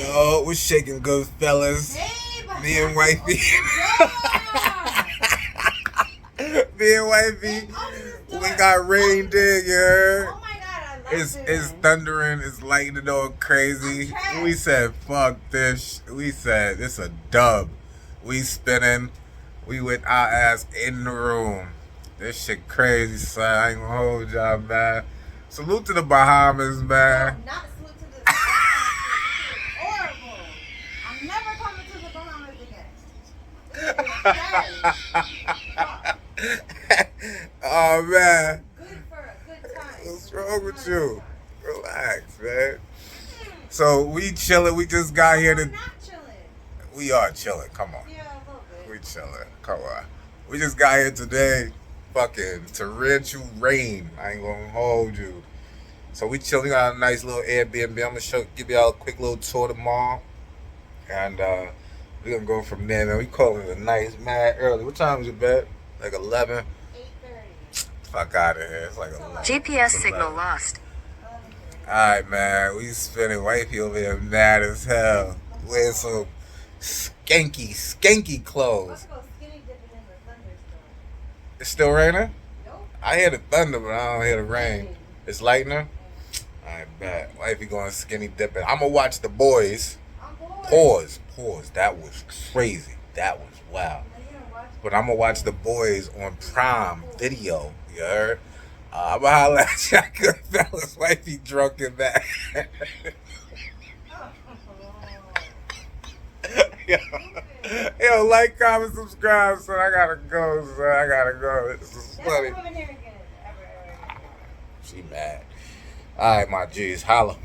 Yo, we're shaking good fellas. Hey, Me and wifey. Me and wifey. We got rain there, you heard? Oh my god, I love It's thundering, it's lightning all crazy. We said, fuck this. We said, it's a dub. We spinning. We with our ass in the room. This shit crazy, son. I ain't gonna hold y'all, man. Salute to the Bahamas, man. No, not salute to the Bahamas. Horrible. I'm never coming to the Bahamas again. Oh, man. Good for a good time. What's wrong with you? Relax, man. So we chilling. We just got here to. We're not chilling. We are chilling. Come on. Yeah, a little bit. We chilling. Come on. We just got here today. Fucking torrential rain. I ain't gonna hold you. So we chilling on a nice little Airbnb. I'm gonna give y'all a quick little tour tomorrow, and we're gonna go from there. Man, we calling it a nice mad early. What time is it, bet? Like 11. 8:30. Fuck out of here. It's like 11. GPS signal lost. Alright, man. We spinning. Wifey over here mad as hell. Wearing some skanky clothes. It's still raining? Nope. I hear the thunder, but I don't hear the rain. It's lightning? I bet. Wifey going skinny dipping. I'm going to watch The Boys. Pause. That was crazy. That was wow. But I'm going to watch The Boys on Prime Video. You heard? I'm going to holler at y'all good fellas. Wifey drunk in that. Yo, like, comment, subscribe, son. I gotta go, son. I gotta go. This is funny. She mad. All right, my G's. Holla.